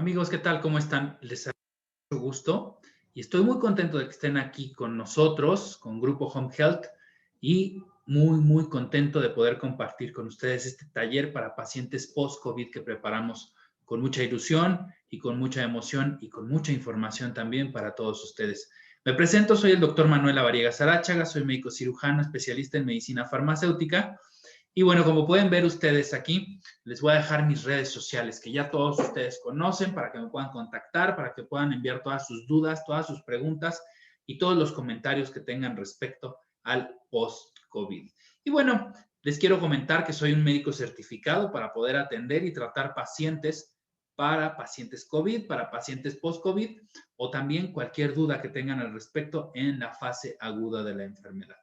Amigos, ¿qué tal? ¿Cómo están? Les saludo mucho gusto y estoy muy contento de que estén aquí con nosotros, con Grupo Home Health y muy contento de poder compartir con ustedes este taller para pacientes post-COVID que preparamos con mucha ilusión y con mucha emoción y con mucha información también para todos ustedes. Me presento, soy el doctor Manuel Lavariega Saráchaga, soy médico cirujano, especialista en medicina farmacéutica. Y bueno, como pueden ver ustedes aquí, les voy a dejar mis redes sociales que ya todos ustedes conocen para que me puedan contactar, para que puedan enviar todas sus dudas, todas sus preguntas y todos los comentarios que tengan respecto al post-COVID. Y bueno, les quiero comentar que soy un médico certificado para poder atender y tratar pacientes para pacientes COVID, para pacientes post-COVID o también cualquier duda que tengan al respecto en la fase aguda de la enfermedad.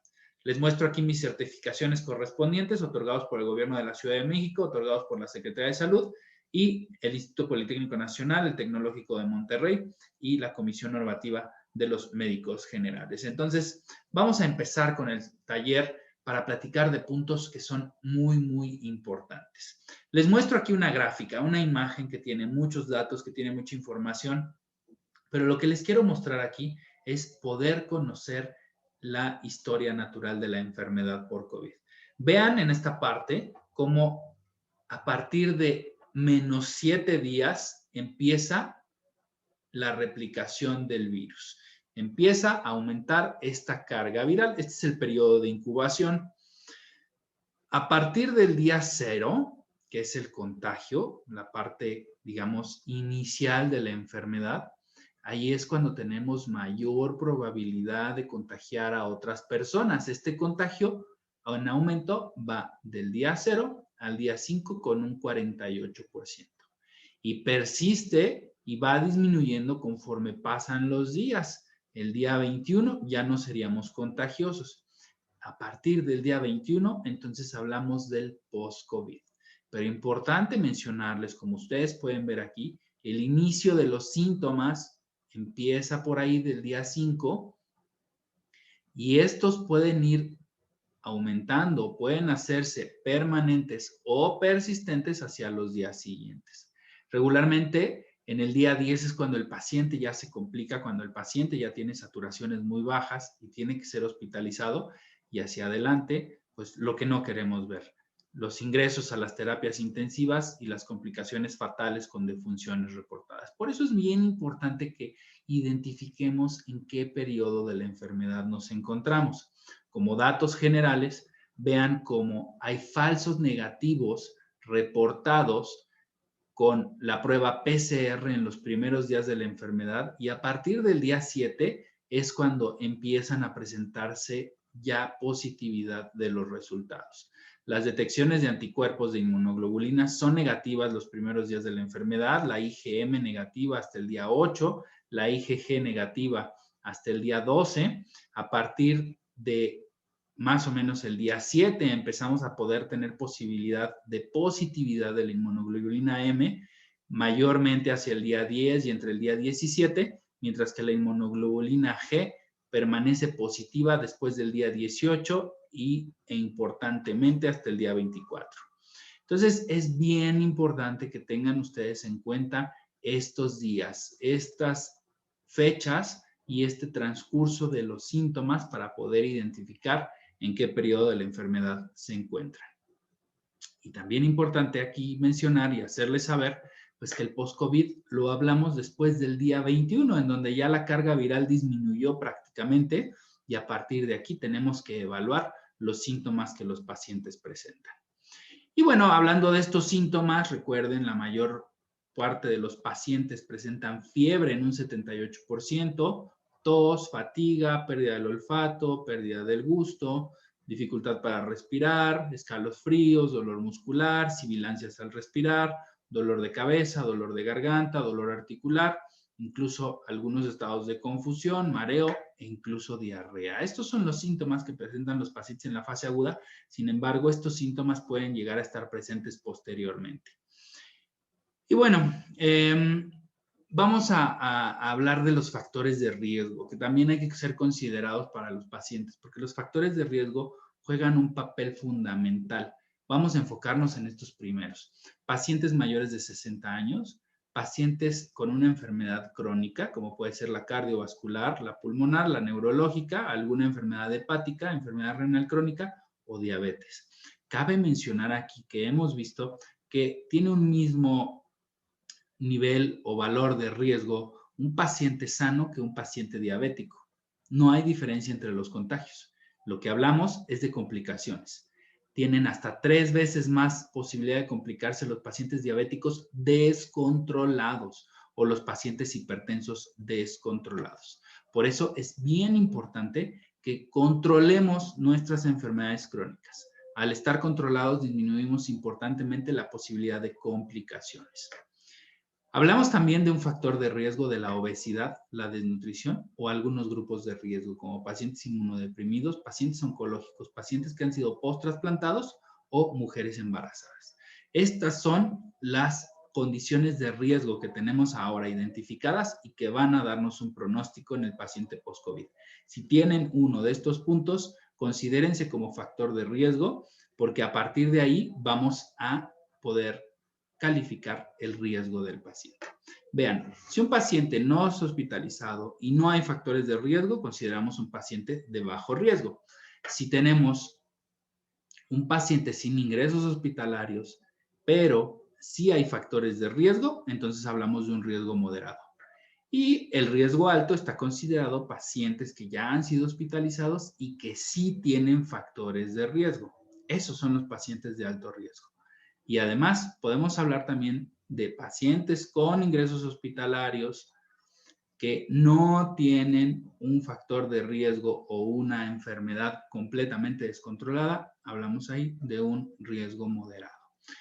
Les muestro aquí mis certificaciones correspondientes otorgados por el Gobierno de la Ciudad de México, otorgados por la Secretaría de Salud y el Instituto Politécnico Nacional, el Tecnológico de Monterrey y la Comisión Normativa de los Médicos Generales. Entonces, vamos a empezar con el taller para platicar de puntos que son muy importantes. Les muestro aquí una gráfica, una imagen que tiene muchos datos, que tiene mucha información, pero lo que les quiero mostrar aquí es poder conocer la historia natural de la enfermedad por COVID. Vean en esta parte cómo a partir de -7 días empieza la replicación del virus. Empieza a aumentar esta carga viral. Este es el periodo de incubación. A partir del día 0, que es el contagio, la parte, digamos, inicial de la enfermedad, ahí es cuando tenemos mayor probabilidad de contagiar a otras personas. Este contagio en aumento va del día 0 al día 5 con un 48%. Y persiste y va disminuyendo conforme pasan los días. El día 21 ya no seríamos contagiosos. A partir del día 21, entonces hablamos del post-COVID. Pero importante mencionarles, como ustedes pueden ver aquí, el inicio de los síntomas empieza por ahí del día 5 y estos pueden ir aumentando, pueden hacerse permanentes o persistentes hacia los días siguientes. Regularmente, en el día 10 es cuando el paciente ya se complica, cuando el paciente ya tiene saturaciones muy bajas y tiene que ser hospitalizado, y hacia adelante, pues lo que no queremos ver, los ingresos a las terapias intensivas y las complicaciones fatales con defunciones reportadas. Por eso es bien importante que identifiquemos en qué periodo de la enfermedad nos encontramos. Como datos generales, vean cómo hay falsos negativos reportados con la prueba PCR en los primeros días de la enfermedad y a partir del día 7 es cuando empiezan a presentarse ya positividad de los resultados. Las detecciones de anticuerpos de inmunoglobulina son negativas los primeros días de la enfermedad, la IgM negativa hasta el día 8, la IgG negativa hasta el día 12. A partir de más o menos el día 7 empezamos a poder tener posibilidad de positividad de la inmunoglobulina M, mayormente hacia el día 10 y entre el día 17, mientras que la inmunoglobulina G permanece positiva después del día 18 e importantemente hasta el día 24. Entonces, es bien importante que tengan ustedes en cuenta estos días, estas fechas y este transcurso de los síntomas para poder identificar en qué periodo de la enfermedad se encuentran. Y también importante aquí mencionar y hacerles saber pues que el post-COVID lo hablamos después del día 21, en donde ya la carga viral disminuyó prácticamente y a partir de aquí tenemos que evaluar los síntomas que los pacientes presentan. Y bueno, hablando de estos síntomas, recuerden, la mayor parte de los pacientes presentan fiebre en un 78%, tos, fatiga, pérdida del olfato, pérdida del gusto, dificultad para respirar, escalofríos, dolor muscular, sibilancias al respirar, dolor de cabeza, dolor de garganta, dolor articular, incluso algunos estados de confusión, mareo e incluso diarrea. Estos son los síntomas que presentan los pacientes en la fase aguda. Sin embargo, estos síntomas pueden llegar a estar presentes posteriormente. Y bueno, vamos a hablar de los factores de riesgo, que también hay que ser considerados para los pacientes, porque los factores de riesgo juegan un papel fundamental. Vamos a enfocarnos en estos primeros. Pacientes mayores de 60 años, pacientes con una enfermedad crónica, como puede ser la cardiovascular, la pulmonar, la neurológica, alguna enfermedad hepática, enfermedad renal crónica o diabetes. Cabe mencionar aquí que hemos visto que tiene un mismo nivel o valor de riesgo un paciente sano que un paciente diabético. No hay diferencia entre los contagios. Lo que hablamos es de complicaciones. Tienen hasta 3 veces más posibilidad de complicarse los pacientes diabéticos descontrolados o los pacientes hipertensos descontrolados. Por eso es bien importante que controlemos nuestras enfermedades crónicas. Al estar controlados, disminuimos importantemente la posibilidad de complicaciones. Hablamos también de un factor de riesgo de la obesidad, la desnutrición o algunos grupos de riesgo como pacientes inmunodeprimidos, pacientes oncológicos, pacientes que han sido post-trasplantados o mujeres embarazadas. Estas son las condiciones de riesgo que tenemos ahora identificadas y que van a darnos un pronóstico en el paciente post-COVID. Si tienen uno de estos puntos, considérense como factor de riesgo porque a partir de ahí vamos a poder calificar el riesgo del paciente. Vean, si un paciente no es hospitalizado y no hay factores de riesgo, consideramos un paciente de bajo riesgo. Si tenemos un paciente sin ingresos hospitalarios, pero sí hay factores de riesgo, entonces hablamos de un riesgo moderado. Y el riesgo alto está considerado pacientes que ya han sido hospitalizados y que sí tienen factores de riesgo. Esos son los pacientes de alto riesgo. Y además podemos hablar también de pacientes con ingresos hospitalarios que no tienen un factor de riesgo o una enfermedad completamente descontrolada. Hablamos ahí de un riesgo moderado.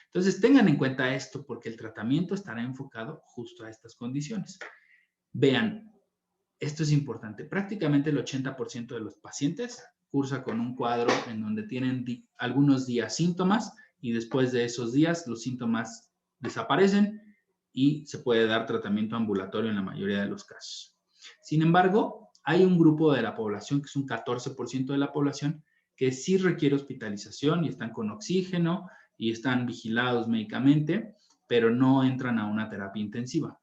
Entonces tengan en cuenta esto porque el tratamiento estará enfocado justo a estas condiciones. Vean, esto es importante. Prácticamente el 80% de los pacientes cursa con un cuadro en donde tienen algunos días síntomas y después de esos días los síntomas desaparecen y se puede dar tratamiento ambulatorio en la mayoría de los casos. Sin embargo, hay un grupo de la población, que es un 14% de la población, que sí requiere hospitalización y están con oxígeno y están vigilados médicamente, pero no entran a una terapia intensiva.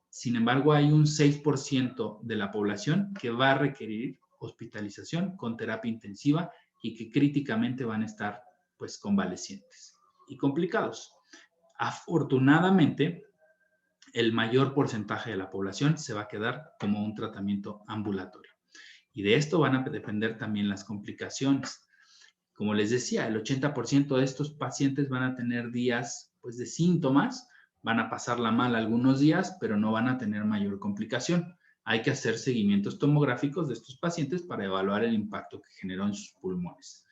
Sin embargo, hay un 6% de la población que va a requerir hospitalización con terapia intensiva y que críticamente van a estar pues convalecientes y complicados. Afortunadamente, el mayor porcentaje de la población se va a quedar como un tratamiento ambulatorio. Y de esto van a depender también las complicaciones. Como les decía, el 80% de estos pacientes van a tener días pues, de síntomas, van a pasarla mal algunos días, pero no van a tener mayor complicación. Hay que hacer seguimientos tomográficos de estos pacientes para evaluar el impacto que generó en sus pulmones.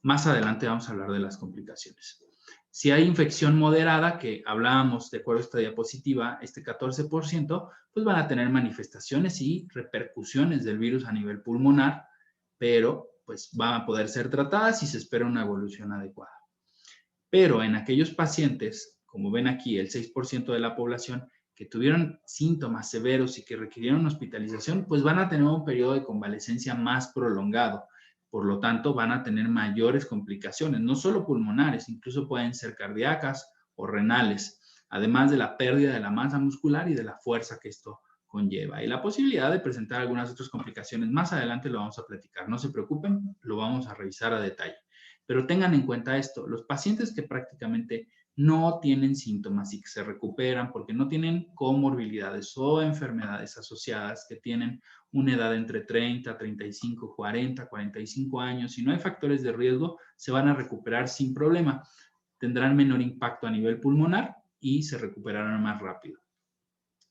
Más adelante vamos a hablar de las complicaciones. Si hay infección moderada, que hablábamos de acuerdo a esta diapositiva, este 14%, pues van a tener manifestaciones y repercusiones del virus a nivel pulmonar, pero pues van a poder ser tratadas y se espera una evolución adecuada. Pero en aquellos pacientes, como ven aquí, el 6% de la población que tuvieron síntomas severos y que requirieron hospitalización, pues van a tener un periodo de convalecencia más prolongado. Por lo tanto, van a tener mayores complicaciones, no solo pulmonares, incluso pueden ser cardíacas o renales, además de la pérdida de la masa muscular y de la fuerza que esto conlleva. Y la posibilidad de presentar algunas otras complicaciones, más adelante lo vamos a platicar. No se preocupen, lo vamos a revisar a detalle. Pero tengan en cuenta esto, los pacientes que prácticamente no tienen síntomas y que se recuperan porque no tienen comorbilidades o enfermedades asociadas, que tienen una edad entre 30, 35, 40, 45 años y no hay factores de riesgo, se van a recuperar sin problema. Tendrán menor impacto a nivel pulmonar y se recuperarán más rápido.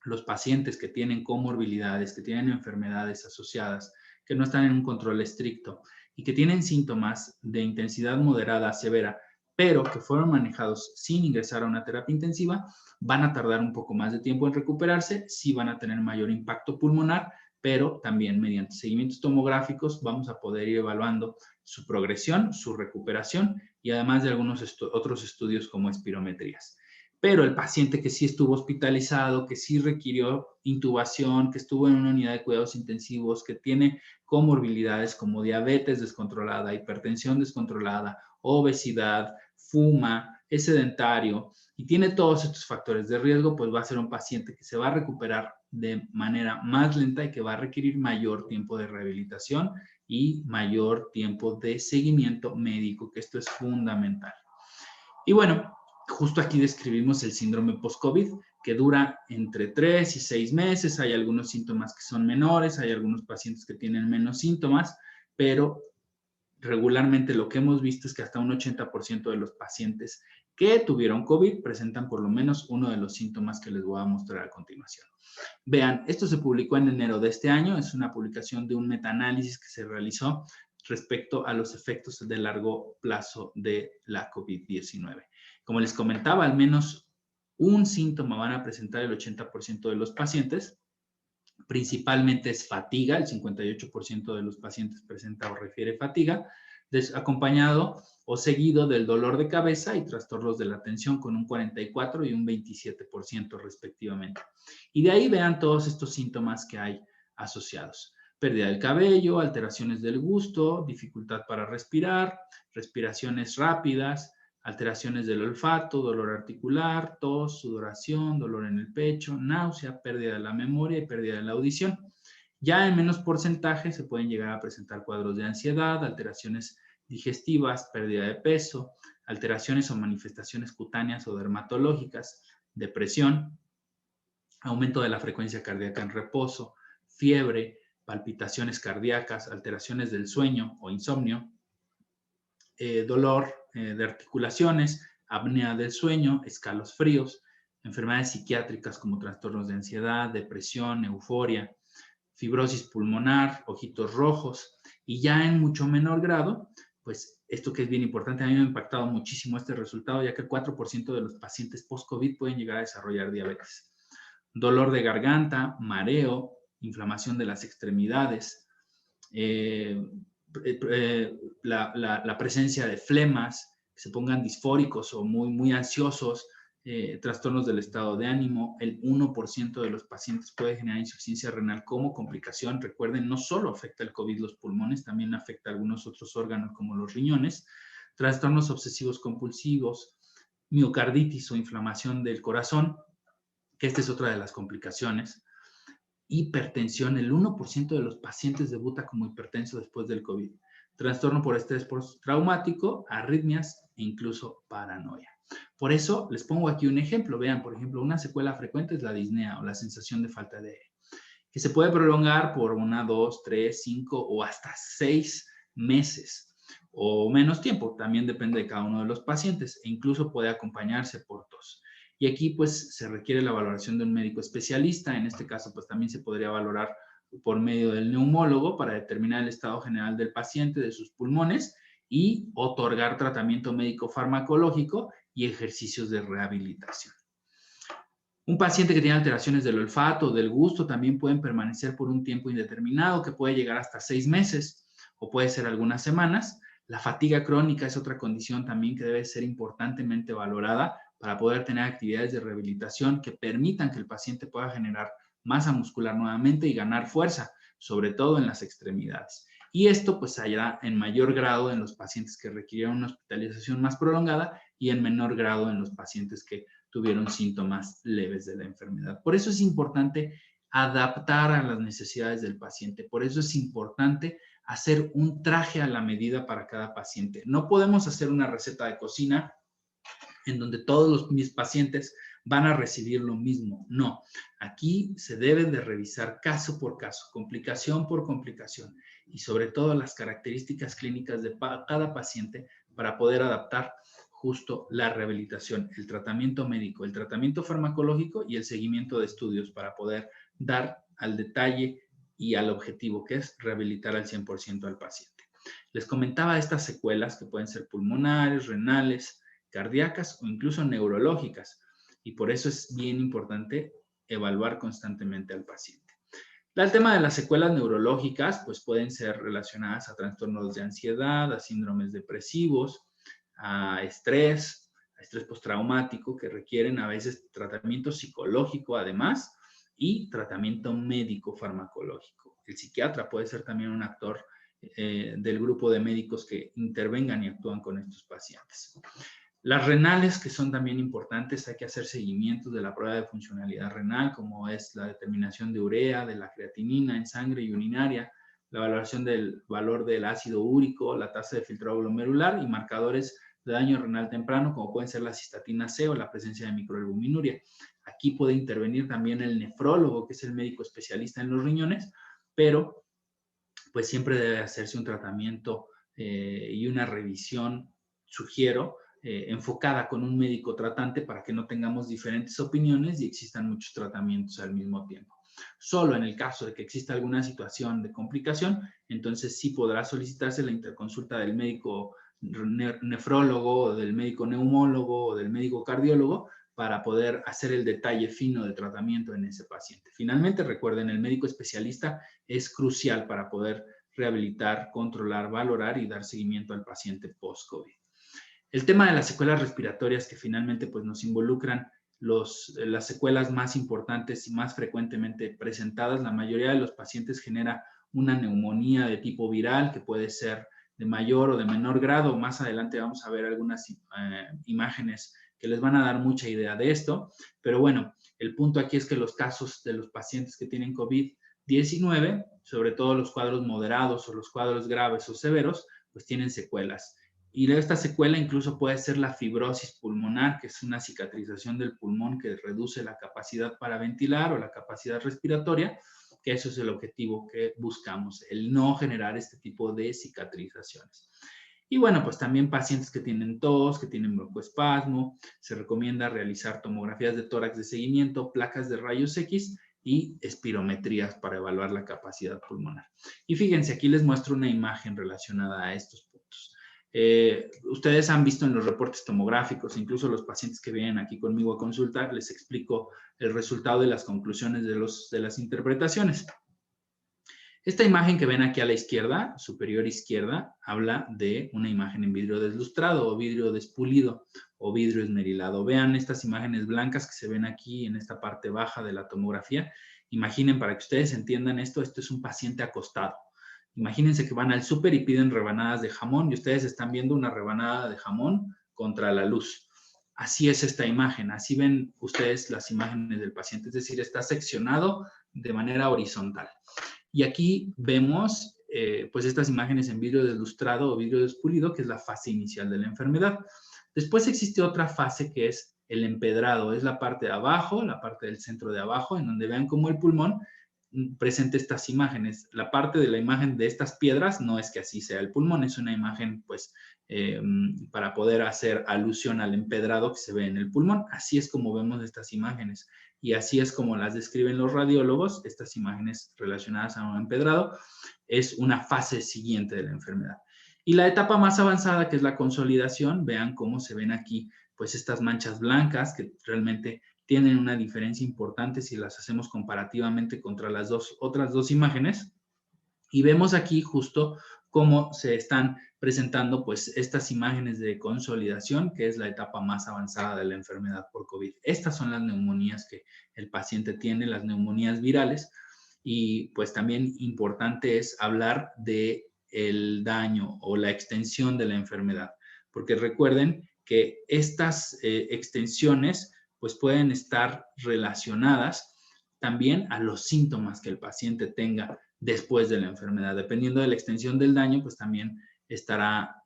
Los pacientes que tienen comorbilidades, que tienen enfermedades asociadas, que no están en un control estricto y que tienen síntomas de intensidad moderada a severa, pero que fueron manejados sin ingresar a una terapia intensiva, van a tardar un poco más de tiempo en recuperarse, sí van a tener mayor impacto pulmonar, pero también mediante seguimientos tomográficos vamos a poder ir evaluando su progresión, su recuperación y además de algunos otros estudios como espirometrías. Pero el paciente que sí estuvo hospitalizado, que sí requirió intubación, que estuvo en una unidad de cuidados intensivos, que tiene comorbilidades como diabetes descontrolada, hipertensión descontrolada, obesidad, fuma, es sedentario y tiene todos estos factores de riesgo, pues va a ser un paciente que se va a recuperar de manera más lenta y que va a requerir mayor tiempo de rehabilitación y mayor tiempo de seguimiento médico, que esto es fundamental. Y bueno, justo aquí describimos el síndrome post-COVID, que dura entre 3 y 6 meses. Hay algunos síntomas que son menores, hay algunos pacientes que tienen menos síntomas, pero regularmente lo que hemos visto es que hasta un 80% de los pacientes que tuvieron COVID presentan por lo menos uno de los síntomas que les voy a mostrar a continuación. Vean, esto se publicó en enero de este año, es una publicación de un metaanálisis que se realizó respecto a los efectos de largo plazo de la COVID-19. Como les comentaba, al menos un síntoma van a presentar el 80% de los pacientes. Principalmente es fatiga, el 58% de los pacientes presenta o refiere fatiga, acompañado o seguido del dolor de cabeza y trastornos de la atención con un 44 y un 27% respectivamente. Y de ahí vean todos estos síntomas que hay asociados. Pérdida del cabello, alteraciones del gusto, dificultad para respirar, respiraciones rápidas, alteraciones del olfato, dolor articular, tos, sudoración, dolor en el pecho, náusea, pérdida de la memoria y pérdida de la audición. Ya en menos porcentaje se pueden llegar a presentar cuadros de ansiedad, alteraciones digestivas, pérdida de peso, alteraciones o manifestaciones cutáneas o dermatológicas, depresión, aumento de la frecuencia cardíaca en reposo, fiebre, palpitaciones cardíacas, alteraciones del sueño o insomnio, dolor de articulaciones, apnea del sueño, escalofríos, enfermedades psiquiátricas como trastornos de ansiedad, depresión, euforia, fibrosis pulmonar, ojitos rojos, y ya en mucho menor grado, pues esto que es bien importante, a mí me ha impactado muchísimo este resultado, ya que el 4% de los pacientes post-COVID pueden llegar a desarrollar diabetes. Dolor de garganta, mareo, inflamación de las extremidades, la presencia de flemas, que se pongan disfóricos o muy ansiosos, trastornos del estado de ánimo. El 1% de los pacientes puede generar insuficiencia renal como complicación. Recuerden, no solo afecta el COVID los pulmones, también afecta algunos otros órganos como los riñones. Trastornos obsesivos compulsivos, miocarditis o inflamación del corazón, que esta es otra de las complicaciones. Hipertensión, el 1% de los pacientes debuta como hipertenso después del COVID. Trastorno por estrés postraumático, arritmias e incluso paranoia. Por eso les pongo aquí un ejemplo. Vean, por ejemplo, una secuela frecuente es la disnea o la sensación de falta de aire, que se puede prolongar por 1, 2, 3, 5 o hasta 6 meses o menos tiempo. También depende de cada uno de los pacientes e incluso puede acompañarse por tos. Y aquí pues se requiere la valoración de un médico especialista. En este caso pues también se podría valorar por medio del neumólogo para determinar el estado general del paciente, de sus pulmones y otorgar tratamiento médico farmacológico y ejercicios de rehabilitación. Un paciente que tiene alteraciones del olfato o del gusto también pueden permanecer por un tiempo indeterminado que puede llegar hasta 6 meses o puede ser algunas semanas. La fatiga crónica es otra condición también que debe ser importantemente valorada para poder tener actividades de rehabilitación que permitan que el paciente pueda generar masa muscular nuevamente y ganar fuerza, sobre todo en las extremidades. Y esto pues allá en mayor grado en los pacientes que requirieron una hospitalización más prolongada y en menor grado en los pacientes que tuvieron síntomas leves de la enfermedad. Por eso es importante adaptar a las necesidades del paciente. Por eso es importante hacer un traje a la medida para cada paciente. No podemos hacer una receta de cocina en donde todos mis pacientes van a recibir lo mismo. No, aquí se debe de revisar caso por caso, complicación por complicación y sobre todo las características clínicas de cada paciente para poder adaptar justo la rehabilitación, el tratamiento médico, el tratamiento farmacológico y el seguimiento de estudios para poder dar al detalle y al objetivo que es rehabilitar al 100% al paciente. Les comentaba estas secuelas que pueden ser pulmonares, renales, cardíacas o incluso neurológicas. Y por eso es bien importante evaluar constantemente al paciente. El tema de las secuelas neurológicas, pues pueden ser relacionadas a trastornos de ansiedad, a síndromes depresivos, a estrés postraumático, que requieren a veces tratamiento psicológico además y tratamiento médico farmacológico. El psiquiatra puede ser también un actor del grupo de médicos que intervengan y actúan con estos pacientes. Las renales, que son también importantes, hay que hacer seguimientos de la prueba de funcionalidad renal, como es la determinación de urea, de la creatinina en sangre y urinaria, la valoración del valor del ácido úrico, la tasa de filtrado glomerular y marcadores de daño renal temprano, como pueden ser la cistatina C o la presencia de microalbuminuria. Aquí puede intervenir también el nefrólogo, que es el médico especialista en los riñones, pero pues siempre debe hacerse un tratamiento y una revisión, sugiero, enfocada con un médico tratante para que no tengamos diferentes opiniones y existan muchos tratamientos al mismo tiempo. Solo en el caso de que exista alguna situación de complicación, entonces sí podrá solicitarse la interconsulta del médico nefrólogo o del médico neumólogo o del médico cardiólogo para poder hacer el detalle fino de tratamiento en ese paciente. Finalmente, recuerden, el médico especialista es crucial para poder rehabilitar, controlar, valorar y dar seguimiento al paciente post-COVID. El tema de las secuelas respiratorias que finalmente pues, nos involucran las secuelas más importantes y más frecuentemente presentadas, la mayoría de los pacientes genera una neumonía de tipo viral que puede ser de mayor o de menor grado. Más adelante vamos a ver algunas imágenes que les van a dar mucha idea de esto. Pero bueno, el punto aquí es que los casos de los pacientes que tienen COVID-19, sobre todo los cuadros moderados o los cuadros graves o severos, pues tienen secuelas. Y esta secuela incluso puede ser la fibrosis pulmonar, que es una cicatrización del pulmón que reduce la capacidad para ventilar o la capacidad respiratoria, que eso es el objetivo que buscamos, el no generar este tipo de cicatrizaciones. Y bueno, pues también pacientes que tienen tos, que tienen broncoespasmo, se recomienda realizar tomografías de tórax de seguimiento, placas de rayos X y espirometrías para evaluar la capacidad pulmonar. Y fíjense, aquí les muestro una imagen relacionada a estos puntos. Ustedes han visto en los reportes tomográficos, incluso los pacientes que vienen aquí conmigo a consultar, les explico el resultado de las conclusiones de las interpretaciones. Esta imagen que ven aquí a la izquierda, superior izquierda, habla de una imagen en vidrio deslustrado o vidrio despulido o vidrio esmerilado. Vean estas imágenes blancas que se ven aquí en esta parte baja de la tomografía. Imaginen, para que ustedes entiendan esto es un paciente acostado. Imagínense que van al súper y piden rebanadas de jamón y ustedes están viendo una rebanada de jamón contra la luz. Así es esta imagen, así ven ustedes las imágenes del paciente, es decir, está seccionado de manera horizontal. Y aquí vemos pues estas imágenes en vidrio deslustrado o vidrio despulido, que es la fase inicial de la enfermedad. Después existe otra fase que es el empedrado, es la parte de abajo, la parte del centro de abajo, en donde vean cómo el pulmón presenta estas imágenes. La parte de la imagen de estas piedras no es que así sea el pulmón, es una imagen pues para poder hacer alusión al empedrado que se ve en el pulmón. Así es como vemos estas imágenes y así es como las describen los radiólogos, estas imágenes relacionadas a un empedrado. Es una fase siguiente de la enfermedad. Y la etapa más avanzada, que es la consolidación, vean cómo se ven aquí pues estas manchas blancas que realmente tienen una diferencia importante si las hacemos comparativamente contra las otras dos imágenes. Y vemos aquí justo cómo se están presentando pues estas imágenes de consolidación, que es la etapa más avanzada de la enfermedad por COVID. Estas son las neumonías que el paciente tiene, las neumonías virales. Y pues también importante es hablar de el daño o la extensión de la enfermedad, porque recuerden que estas extensiones pues pueden estar relacionadas también a los síntomas que el paciente tenga después de la enfermedad. Dependiendo de la extensión del daño, pues también estará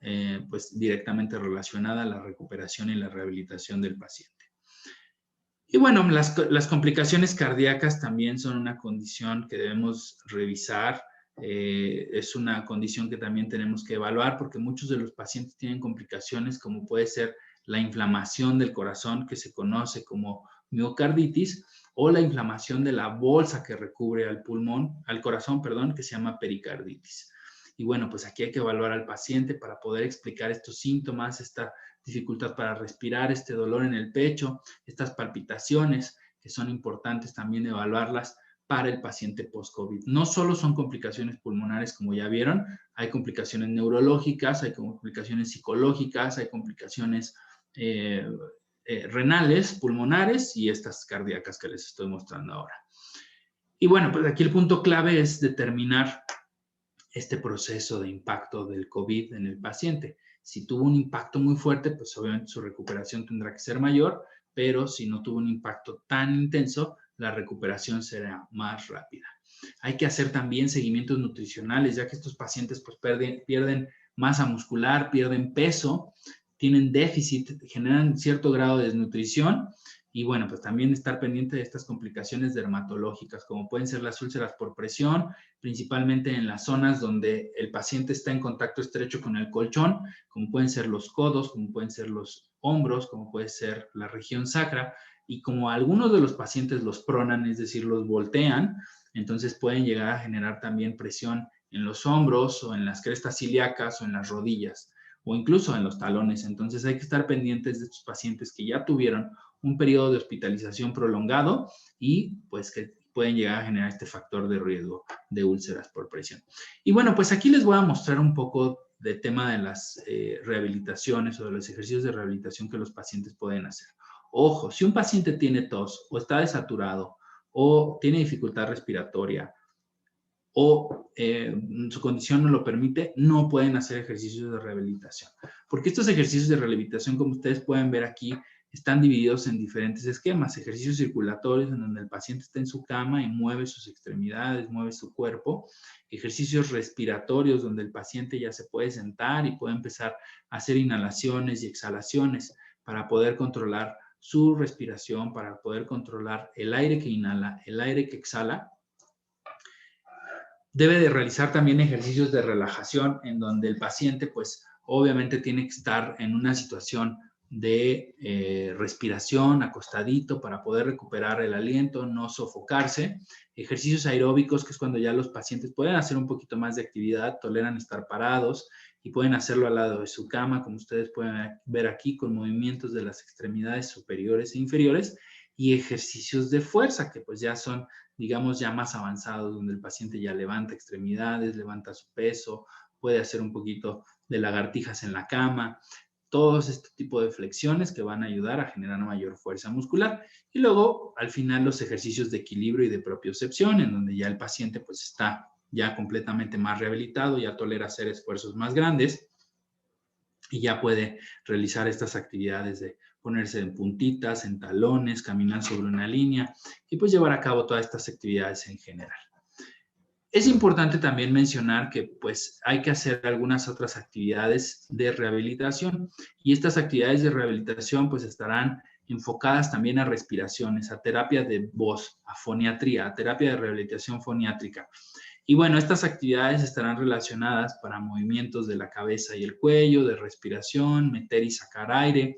pues directamente relacionada a la recuperación y la rehabilitación del paciente. Y bueno, las complicaciones cardíacas también son una condición que debemos revisar. Es una condición que también tenemos que evaluar porque muchos de los pacientes tienen complicaciones como puede ser la inflamación del corazón, que se conoce como miocarditis, o la inflamación de la bolsa que recubre al corazón, que se llama pericarditis. Y bueno, pues aquí hay que evaluar al paciente para poder explicar estos síntomas, esta dificultad para respirar, este dolor en el pecho, estas palpitaciones, que son importantes también evaluarlas para el paciente post-COVID. No solo son complicaciones pulmonares, como ya vieron, hay complicaciones neurológicas, hay complicaciones psicológicas, hay complicaciones renales, pulmonares y estas cardíacas que les estoy mostrando ahora. Y bueno, pues aquí el punto clave es determinar este proceso de impacto del COVID en el paciente. Si tuvo un impacto muy fuerte, pues obviamente su recuperación tendrá que ser mayor, pero si no tuvo un impacto tan intenso, la recuperación será más rápida. Hay que hacer también seguimientos nutricionales, ya que estos pacientes pues pierden masa muscular, pierden peso, tienen déficit, generan cierto grado de desnutrición y bueno, pues también estar pendiente de estas complicaciones dermatológicas, como pueden ser las úlceras por presión, principalmente en las zonas donde el paciente está en contacto estrecho con el colchón, como pueden ser los codos, como pueden ser los hombros, como puede ser la región sacra, y como algunos de los pacientes los pronan, es decir, los voltean, entonces pueden llegar a generar también presión en los hombros o en las crestas ilíacas o en las rodillas o incluso en los talones. Entonces hay que estar pendientes de estos pacientes que ya tuvieron un periodo de hospitalización prolongado y pues que pueden llegar a generar este factor de riesgo de úlceras por presión. Y bueno, pues aquí les voy a mostrar un poco del tema de las rehabilitaciones o de los ejercicios de rehabilitación que los pacientes pueden hacer. Ojo, si un paciente tiene tos o está desaturado o tiene dificultad respiratoria o su condición no lo permite, no pueden hacer ejercicios de rehabilitación. Porque estos ejercicios de rehabilitación, como ustedes pueden ver aquí, están divididos en diferentes esquemas. Ejercicios circulatorios en donde el paciente está en su cama y mueve sus extremidades, mueve su cuerpo. Ejercicios respiratorios donde el paciente ya se puede sentar y puede empezar a hacer inhalaciones y exhalaciones para poder controlar su respiración, para poder controlar el aire que inhala, el aire que exhala. Debe de realizar también ejercicios de relajación en donde el paciente pues obviamente tiene que estar en una situación de respiración, acostadito para poder recuperar el aliento, no sofocarse. Ejercicios aeróbicos, que es cuando ya los pacientes pueden hacer un poquito más de actividad, toleran estar parados y pueden hacerlo al lado de su cama, como ustedes pueden ver aquí, con movimientos de las extremidades superiores e inferiores. Y ejercicios de fuerza, que pues ya son, digamos, ya más avanzados, donde el paciente ya levanta extremidades, levanta su peso, puede hacer un poquito de lagartijas en la cama, todos este tipo de flexiones que van a ayudar a generar mayor fuerza muscular. Y luego, al final, los ejercicios de equilibrio y de propiocepción, en donde ya el paciente pues está ya completamente más rehabilitado, ya tolera hacer esfuerzos más grandes y ya puede realizar estas actividades de ponerse en puntitas, en talones, caminar sobre una línea y pues llevar a cabo todas estas actividades en general. Es importante también mencionar que pues hay que hacer algunas otras actividades de rehabilitación y estas actividades de rehabilitación pues estarán enfocadas también a respiraciones, a terapia de voz, a foniatría, a terapia de rehabilitación foniátrica. Y bueno, estas actividades estarán relacionadas para movimientos de la cabeza y el cuello, de respiración, meter y sacar aire,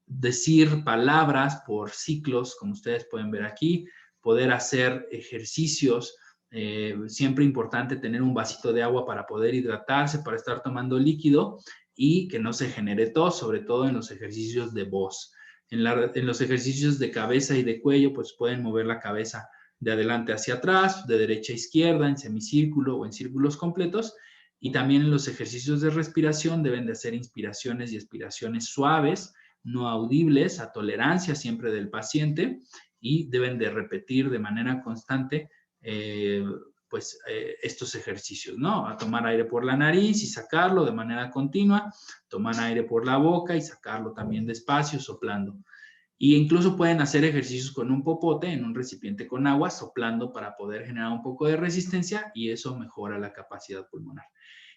decir palabras por ciclos, como ustedes pueden ver aquí, poder hacer ejercicios. Siempre importante tener un vasito de agua para poder hidratarse, para estar tomando líquido y que no se genere tos, sobre todo en los ejercicios de voz. En los ejercicios de cabeza y de cuello, pues pueden mover la cabeza de adelante hacia atrás, de derecha a izquierda, en semicírculo o en círculos completos. Y también en los ejercicios de respiración deben de hacer inspiraciones y expiraciones suaves, no audibles, a tolerancia siempre del paciente y deben de repetir de manera constante estos ejercicios, ¿no? A tomar aire por la nariz y sacarlo de manera continua, tomar aire por la boca y sacarlo también despacio, soplando. Y incluso pueden hacer ejercicios con un popote en un recipiente con agua, soplando para poder generar un poco de resistencia y eso mejora la capacidad pulmonar.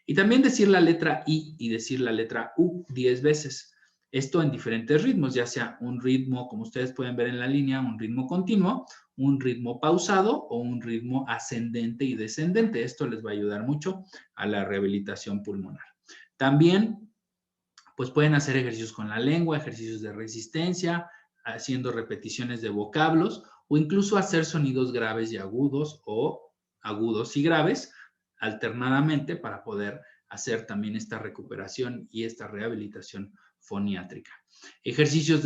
Y también decir la letra I y decir la letra U 10 veces. Esto en diferentes ritmos, ya sea un ritmo, como ustedes pueden ver en la línea, un ritmo continuo, un ritmo pausado o un ritmo ascendente y descendente. Esto les va a ayudar mucho a la rehabilitación pulmonar. También, pues pueden hacer ejercicios con la lengua, ejercicios de resistencia, haciendo repeticiones de vocablos o incluso hacer sonidos graves y agudos o agudos y graves alternadamente para poder hacer también esta recuperación y esta rehabilitación foniátrica. Ejercicios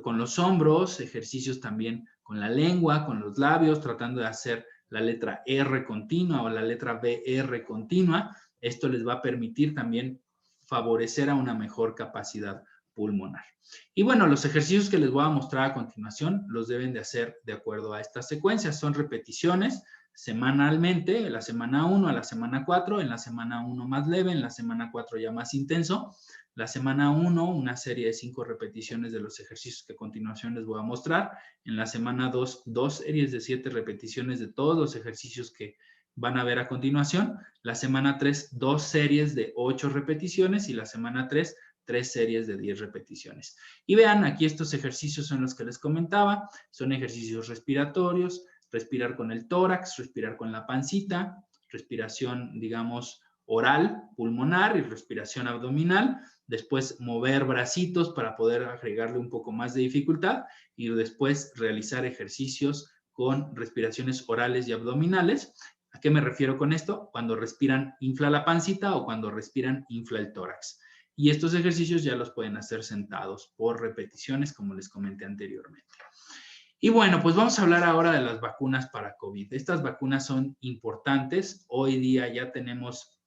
con los hombros, ejercicios también con la lengua, con los labios, tratando de hacer la letra R continua o la letra BR continua. Esto les va a permitir también favorecer a una mejor capacidad pulmonar. Y bueno, los ejercicios que les voy a mostrar a continuación los deben de hacer de acuerdo a estas secuencias. Son repeticiones, semanalmente, la semana 1 a la semana 4, en la semana 1 más leve, en la semana 4 ya más intenso. La semana 1, una serie de 5 repeticiones de los ejercicios que a continuación les voy a mostrar. En la semana 2, 2 series de 7 repeticiones de todos los ejercicios que van a ver a continuación. La semana 3, 2 series de 8 repeticiones y la semana 3, 3 series de 10 repeticiones. Y vean, aquí estos ejercicios son los que les comentaba, son ejercicios respiratorios, respirar con el tórax, respirar con la pancita, respiración, digamos, oral, pulmonar y respiración abdominal. Después mover bracitos para poder agregarle un poco más de dificultad y después realizar ejercicios con respiraciones orales y abdominales. ¿A qué me refiero con esto? Cuando respiran, infla la pancita o cuando respiran, infla el tórax. Y estos ejercicios ya los pueden hacer sentados por repeticiones, como les comenté anteriormente. Y bueno, pues vamos a hablar ahora de las vacunas para COVID. Estas vacunas son importantes. Hoy día ya tenemos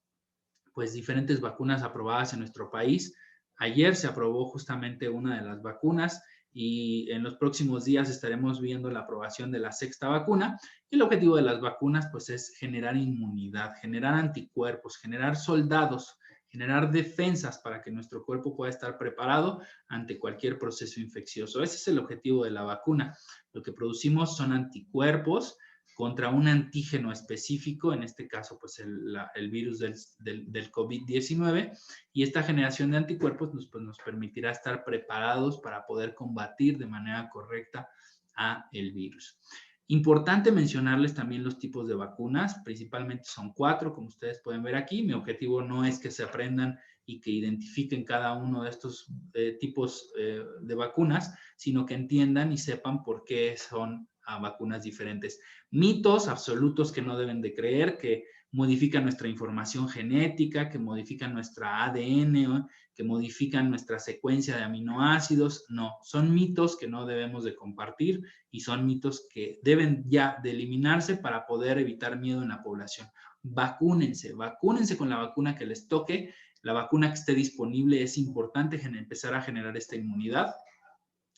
pues diferentes vacunas aprobadas en nuestro país. Ayer se aprobó justamente una de las vacunas y en los próximos días estaremos viendo la aprobación de la 6ª vacuna. Y el objetivo de las vacunas pues es generar inmunidad, generar anticuerpos, generar soldados, generar defensas para que nuestro cuerpo pueda estar preparado ante cualquier proceso infeccioso. Ese es el objetivo de la vacuna. Lo que producimos son anticuerpos contra un antígeno específico, en este caso pues el virus del COVID-19, y esta generación de anticuerpos nos permitirá estar preparados para poder combatir de manera correcta a el virus. Importante mencionarles también los tipos de vacunas, principalmente son 4, como ustedes pueden ver aquí. Mi objetivo no es que se aprendan y que identifiquen cada uno de estos tipos de vacunas, sino que entiendan y sepan por qué son vacunas diferentes. Mitos absolutos que no deben de creer, que modifican nuestra información genética, que modifican nuestra ADN, que modifican nuestra secuencia de aminoácidos. No, son mitos que no debemos de compartir y son mitos que deben ya de eliminarse para poder evitar miedo en la población. Vacúnense, vacúnense con la vacuna que les toque. La vacuna que esté disponible es importante empezar a generar esta inmunidad.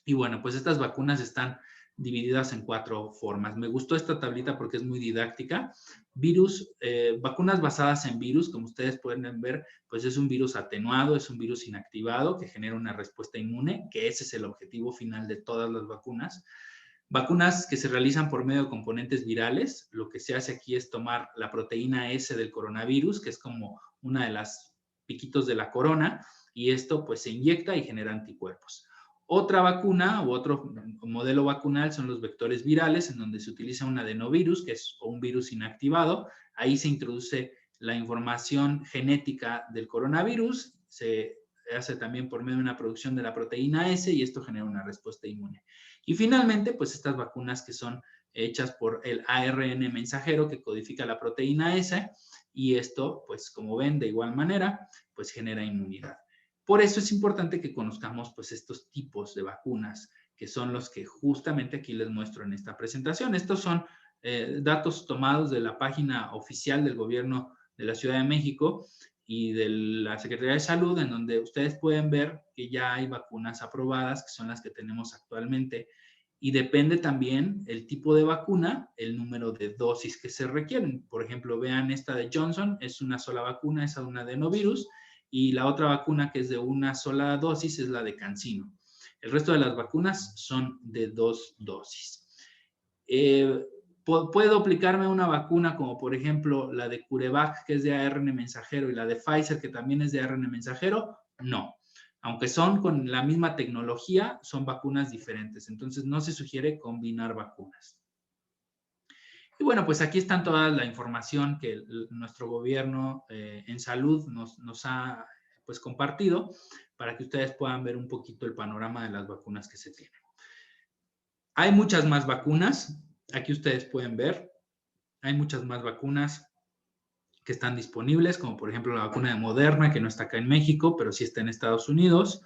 Y bueno, pues estas vacunas están divididas en 4 formas. Me gustó esta tablita porque es muy didáctica. Vacunas basadas en virus, como ustedes pueden ver, pues es un virus atenuado, es un virus inactivado que genera una respuesta inmune, que ese es el objetivo final de todas las vacunas. Vacunas que se realizan por medio de componentes virales. Lo que se hace aquí es tomar la proteína S del coronavirus, que es como una de las piquitos de la corona, y esto pues se inyecta y genera anticuerpos. Otra vacuna u otro modelo vacunal son los vectores virales, en donde se utiliza un adenovirus, que es un virus inactivado. Ahí se introduce la información genética del coronavirus, se hace también por medio de una producción de la proteína S y esto genera una respuesta inmune. Y finalmente, pues estas vacunas que son hechas por el ARN mensajero que codifica la proteína S y esto, pues como ven, de igual manera, pues genera inmunidad. Por eso es importante que conozcamos pues estos tipos de vacunas, que son los que justamente aquí les muestro en esta presentación. Estos son datos tomados de la página oficial del gobierno de la Ciudad de México y de la Secretaría de Salud, en donde ustedes pueden ver que ya hay vacunas aprobadas, que son las que tenemos actualmente. Y depende también el tipo de vacuna, el número de dosis que se requieren. Por ejemplo, vean esta de Johnson, es una sola vacuna, es un adenovirus, y la otra vacuna que es de una sola dosis es la de CanSino. El resto de las vacunas son de 2 dosis. ¿Puedo aplicarme una vacuna como por ejemplo la de CureVac, que es de ARN mensajero, y la de Pfizer, que también es de ARN mensajero? No. Aunque son con la misma tecnología, son vacunas diferentes. Entonces no se sugiere combinar vacunas. Y bueno, pues aquí están toda la información que nuestro gobierno en salud nos ha pues compartido para que ustedes puedan ver un poquito el panorama de las vacunas que se tienen. Hay muchas más vacunas, aquí ustedes pueden ver, hay muchas más vacunas que están disponibles, como por ejemplo la vacuna de Moderna, que no está acá en México, pero sí está en Estados Unidos.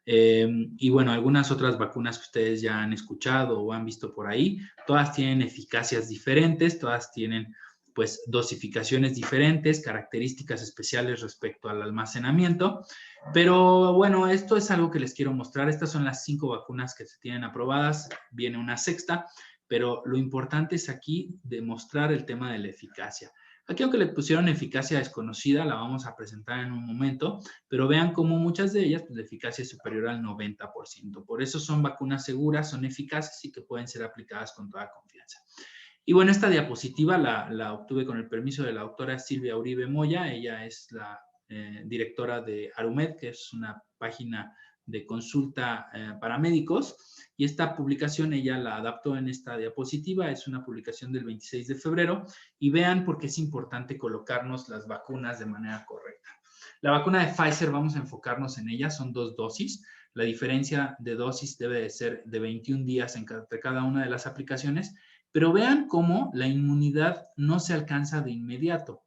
Y bueno, algunas otras vacunas que ustedes ya han escuchado o han visto por ahí, todas tienen eficacias diferentes, todas tienen pues dosificaciones diferentes, características especiales respecto al almacenamiento, pero bueno, esto es algo que les quiero mostrar. Estas son las 5 vacunas que se tienen aprobadas, viene una 6ª, pero lo importante es aquí demostrar el tema de la eficacia. Aquí, aunque le pusieron eficacia desconocida, la vamos a presentar en un momento, pero vean cómo muchas de ellas, pues, la eficacia es superior al 90%. Por eso son vacunas seguras, son eficaces y que pueden ser aplicadas con toda confianza. Y bueno, esta diapositiva la obtuve con el permiso de la doctora Silvia Uribe Moya. Ella es la directora de Arumed, que es una página de consulta para médicos. Y esta publicación ella la adaptó en esta diapositiva. Es una publicación del 26 de febrero. Y vean por qué es importante colocarnos las vacunas de manera correcta. La vacuna de Pfizer, vamos a enfocarnos en ella, son 2 dosis. La diferencia de dosis debe de ser de 21 días entre cada una de las aplicaciones. Pero vean cómo la inmunidad no se alcanza de inmediato.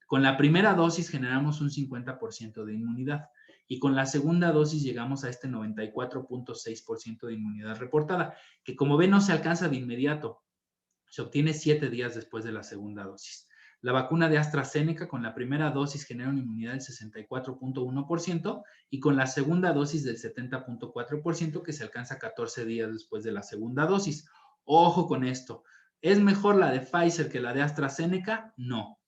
Con la primera dosis generamos un 50% de inmunidad y con la segunda dosis llegamos a este 94.6% de inmunidad reportada, que como ven no se alcanza de inmediato, se obtiene 7 días después de la segunda dosis. La vacuna de AstraZeneca con la primera dosis genera una inmunidad del 64.1% y con la segunda dosis del 70.4% que se alcanza 14 días después de la segunda dosis. Ojo con esto. ¿Es mejor la de Pfizer que la de AstraZeneca? No.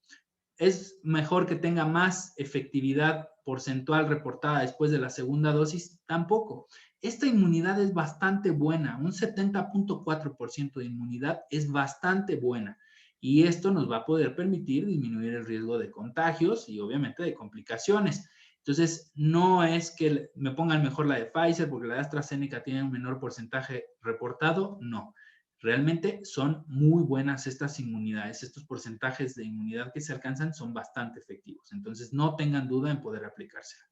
¿Es mejor que tenga más efectividad porcentual reportada después de la segunda dosis? Tampoco. Esta inmunidad es bastante buena. Un 70.4% de inmunidad es bastante buena. Y esto nos va a poder permitir disminuir el riesgo de contagios y obviamente de complicaciones. Entonces, no es que me pongan mejor la de Pfizer porque la de AstraZeneca tiene un menor porcentaje reportado, no. Realmente son muy buenas estas inmunidades, estos porcentajes de inmunidad que se alcanzan son bastante efectivos. Entonces, no tengan duda en poder aplicársela.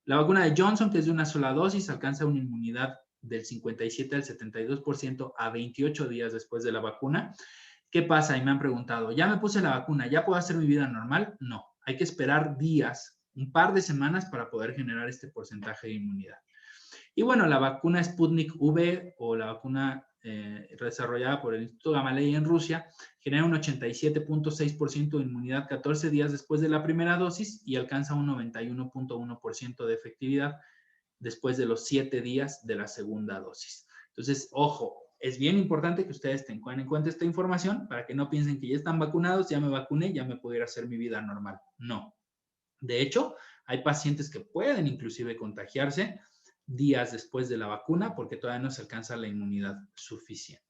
La vacuna de Johnson, que es de una sola dosis, alcanza una inmunidad del 57 al 72% a 28 días después de la vacuna. ¿Qué pasa? Y me han preguntado, ¿ya me puse la vacuna? ¿Ya puedo hacer mi vida normal? No, hay que esperar días, un par de semanas para poder generar este porcentaje de inmunidad. Y bueno, la vacuna Sputnik V o la vacuna desarrollada por el Instituto Gamaleya en Rusia genera un 87.6% de inmunidad 14 días después de la primera dosis y alcanza un 91.1% de efectividad después de los 7 días de la segunda dosis. Entonces, ojo, es bien importante que ustedes tengan en cuenta esta información para que no piensen que ya están vacunados, ya me vacuné, ya me puedo ir a hacer mi vida normal. No. De hecho, hay pacientes que pueden inclusive contagiarse días después de la vacuna porque todavía no se alcanza la inmunidad suficiente.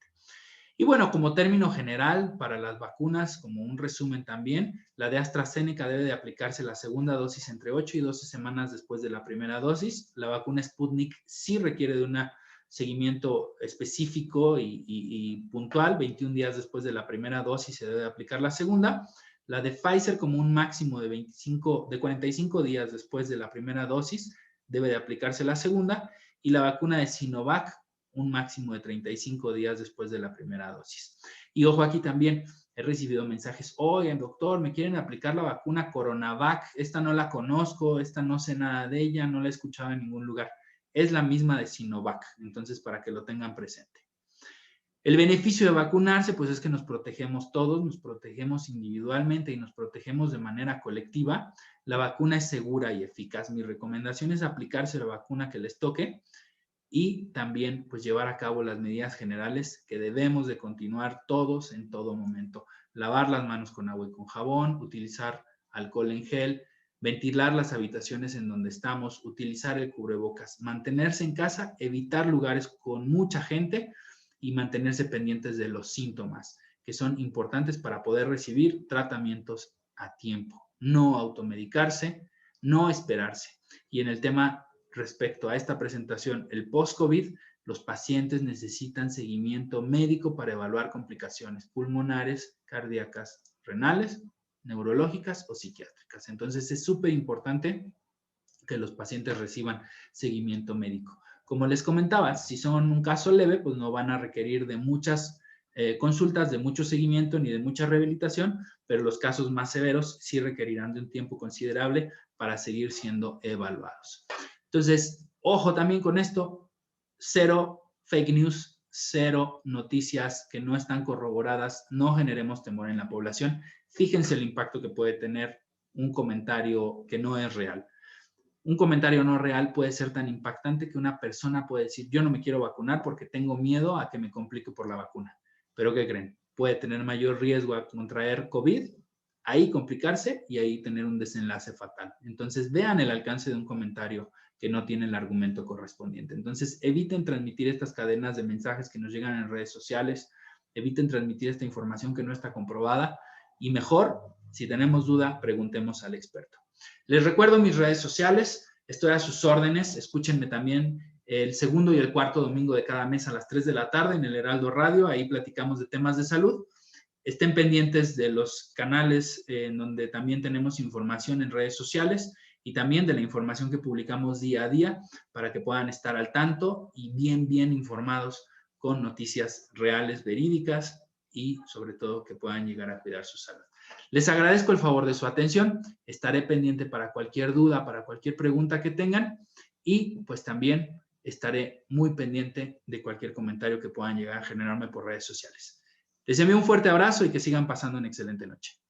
Y bueno, como término general para las vacunas, como un resumen también, la de AstraZeneca debe de aplicarse la segunda dosis entre 8 y 12 semanas después de la primera dosis. La vacuna Sputnik sí requiere de un seguimiento específico y puntual, 21 días después de la primera dosis se debe aplicar la segunda. La de Pfizer como un máximo de 45 días después de la primera dosis debe de aplicarse la segunda y la vacuna de Sinovac un máximo de 35 días después de la primera dosis. Y ojo aquí también, he recibido mensajes, oigan doctor, me quieren aplicar la vacuna Coronavac, esta no la conozco, esta no sé nada de ella, no la he escuchado en ningún lugar. Es la misma de Sinovac, entonces para que lo tengan presente. El beneficio de vacunarse, pues es que nos protegemos todos, nos protegemos individualmente y nos protegemos de manera colectiva. La vacuna es segura y eficaz. Mi recomendación es aplicarse la vacuna que les toque y también pues llevar a cabo las medidas generales que debemos de continuar todos en todo momento. Lavar las manos con agua y con jabón, utilizar alcohol en gel, ventilar las habitaciones en donde estamos, utilizar el cubrebocas, mantenerse en casa, evitar lugares con mucha gente y mantenerse pendientes de los síntomas, que son importantes para poder recibir tratamientos a tiempo. No automedicarse, no esperarse. Y en el tema respecto a esta presentación, el post-COVID, los pacientes necesitan seguimiento médico para evaluar complicaciones pulmonares, cardíacas, renales, neurológicas o psiquiátricas. Entonces, es súper importante que los pacientes reciban seguimiento médico. Como les comentaba, si son un caso leve, pues no van a requerir de muchas consultas, de mucho seguimiento ni de mucha rehabilitación, pero los casos más severos sí requerirán de un tiempo considerable para seguir siendo evaluados. Entonces, ojo también con esto, cero fake news, cero noticias que no están corroboradas, no generemos temor en la población. Fíjense el impacto que puede tener un comentario que no es real. Un comentario no real puede ser tan impactante que una persona puede decir, yo no me quiero vacunar porque tengo miedo a que me complique por la vacuna. pero ¿qué creen? Puede tener mayor riesgo a contraer COVID, ahí complicarse y ahí tener un desenlace fatal. Entonces, vean el alcance de un comentario que no tiene el argumento correspondiente. Entonces, eviten transmitir estas cadenas de mensajes que nos llegan en redes sociales, eviten transmitir esta información que no está comprobada y mejor, si tenemos duda, preguntemos al experto. Les recuerdo mis redes sociales, estoy a sus órdenes, escúchenme también el segundo y el cuarto domingo de cada mes a las 3 de la tarde en el Heraldo Radio, ahí platicamos de temas de salud. Estén pendientes de los canales en donde también tenemos información en redes sociales y también de la información que publicamos día a día para que puedan estar al tanto y bien informados con noticias reales, verídicas y sobre todo que puedan llegar a cuidar su salud. Les agradezco el favor de su atención, estaré pendiente para cualquier duda, para cualquier pregunta que tengan y pues también estaré muy pendiente de cualquier comentario que puedan llegar a generarme por redes sociales. Les envío un fuerte abrazo y que sigan pasando una excelente noche.